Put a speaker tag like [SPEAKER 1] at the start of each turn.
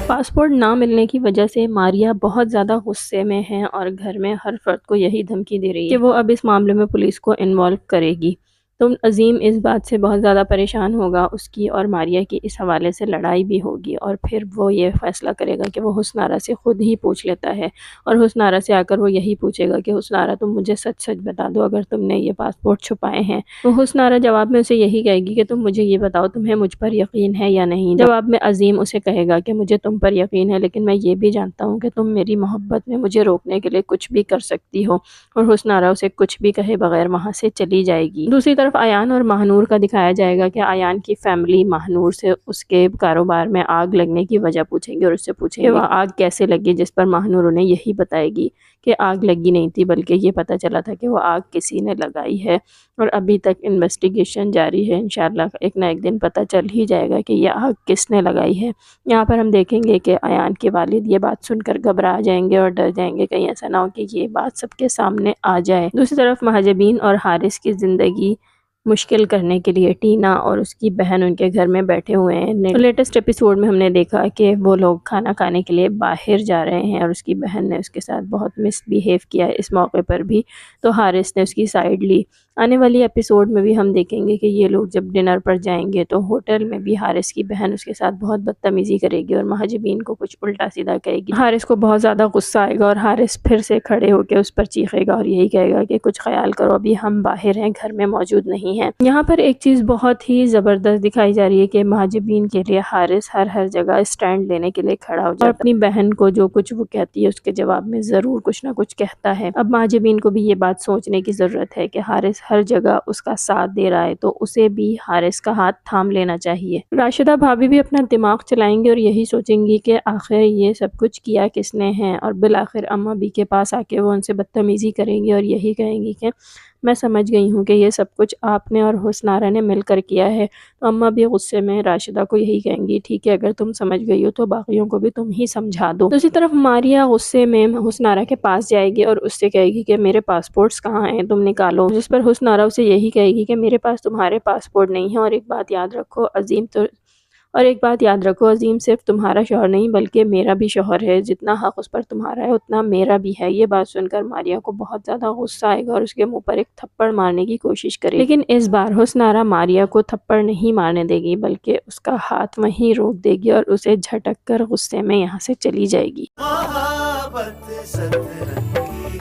[SPEAKER 1] Passport نہ ملنے کی وجہ سے ماریا بہت زیادہ غصے میں ہے اور گھر میں ہر فرد کو یہی دھمکی دے رہی ہے کہ وہ اب اس معاملے میں پولیس کو انوالو کرے گی۔ تو عظیم اس بات سے بہت زیادہ پریشان ہوگا، اس کی اور ماریا کی اس حوالے سے لڑائی بھی ہوگی، اور پھر وہ یہ فیصلہ کرے گا کہ وہ حسن آرا سے خود ہی پوچھ لیتا ہے، اور حسن آرا سے آ کر وہ یہی پوچھے گا کہ حسن آرا تم مجھے سچ سچ بتا دو اگر تم نے یہ پاسپورٹ چھپائے ہیں۔ وہ حسن آرا جواب میں اسے یہی کہے گی کہ تم مجھے یہ بتاؤ تمہیں مجھ پر یقین ہے یا نہیں۔ جواب میں عظیم اسے کہے گا کہ مجھے تم پر یقین ہے، لیکن میں یہ بھی جانتا ہوں کہ تم میری محبت میں مجھے روکنے کے لیے کچھ بھی کر سکتی ہو، اور حسن آرا اسے کچھ بھی کہے بغیر وہاں سے چلی جائے گی۔ دوسری طرف ایان اور ماہنور کا دکھایا جائے گا کہ ایان کی فیملی ماہنور سے اس کے کاروبار میں آگ لگنے کی وجہ پوچھیں گے، اور اس سے پوچھیں گے کہ وہ آگ کیسے لگی، جس پر ماہنور انہیں یہی بتائے گی کہ آگ لگی نہیں تھی، بلکہ یہ پتہ چلا تھا کہ وہ آگ کسی نے لگائی ہے، اور ابھی تک انویسٹیگیشن جاری ہے۔ انشاءاللہ ایک نہ ایک دن پتہ چل ہی جائے گا کہ یہ آگ کس نے لگائی ہے۔ یہاں پر ہم دیکھیں گے کہ ایان کے والد یہ بات سن کر گھبرا جائیں گے اور ڈر جائیں گے، کہیں ایسا نہ ہو کہ یہ بات سب کے سامنے آ جائے۔ دوسری طرف مہاجبین اور حارث کی زندگی مشکل کرنے کے لیے ٹینا اور اس کی بہن ان کے گھر میں بیٹھے ہوئے ہیں۔ لیٹسٹ ایپیسوڈ میں ہم نے دیکھا کہ وہ لوگ کھانا کھانے کے لیے باہر جا رہے ہیں، اور اس کی بہن نے اس کے ساتھ بہت مس بیہیو کیا ہے اس موقع پر بھی، تو حارث نے اس کی سائیڈ لی۔ آنے والی ایپیسوڈ میں بھی ہم دیکھیں گے کہ یہ لوگ جب ڈنر پر جائیں گے تو ہوٹل میں بھی حارث کی بہن اس کے ساتھ بہت بدتمیزی کرے گی اور مہاجبین کو کچھ الٹا سیدھا کہے گی۔ حارث کو بہت زیادہ غصہ آئے گا اور حارث پھر سے کھڑے ہو کے اس پر چیخے گا اور یہی کہے گا کہ کچھ خیال کرو، ابھی ہم باہر ہیں، گھر میں موجود نہیں ہیں۔ یہاں پر ایک چیز بہت ہی زبردست دکھائی جا رہی ہے کہ مہاجبین کے لیے حارث ہر جگہ اسٹینڈ لینے کے لیے کھڑا ہو جاتا ہے، اور اپنی بہن کو جو کچھ وہ کہتی ہے اس کے جواب میں ضرور کچھ نہ کچھ کہتا ہے۔ اب مہاجبین کو بھی یہ بات سوچنے کی ضرورت ہے کہ حارث ہر جگہ اس کا ساتھ دے رہا ہے، تو اسے بھی حارث کا ہاتھ تھام لینا چاہیے۔ راشدہ بھابی بھی اپنا دماغ چلائیں گے اور یہی سوچیں گی کہ آخر یہ سب کچھ کیا کس نے ہے، اور بالآخر اماں بی کے پاس آ کے وہ ان سے بدتمیزی کریں گی اور یہی کہیں گی کہ میں سمجھ گئی ہوں کہ یہ سب کچھ آپ نے اور حسن آرا نے مل کر کیا ہے۔ تو اماں بھی غصے میں راشدہ کو یہی کہیں گی، ٹھیک ہے اگر تم سمجھ گئی ہو تو باقیوں کو بھی تم ہی سمجھا دو۔ دوسری طرف ماریا غصے میں حسن آرا کے پاس جائے گی اور اس سے کہے گی کہ میرے پاسپورٹس کہاں ہیں، تم نکالو، جس پر حسن آرا اسے یہی کہے گی کہ میرے پاس تمہارے پاسپورٹ نہیں ہیں، اور ایک بات یاد رکھو عظیم صرف تمہارا شوہر نہیں بلکہ میرا بھی شوہر ہے، جتنا حق اس پر تمہارا ہے اتنا میرا بھی ہے۔ یہ بات سن کر ماریا کو بہت زیادہ غصہ آئے گا اور اس کے منہ پر ایک تھپڑ مارنے کی کوشش کرے گی، لیکن اس بار حسن آرا ماریا کو تھپڑ نہیں مارنے دے گی بلکہ اس کا ہاتھ وہیں روک دے گی اور اسے جھٹک کر غصے میں یہاں سے چلی جائے گی۔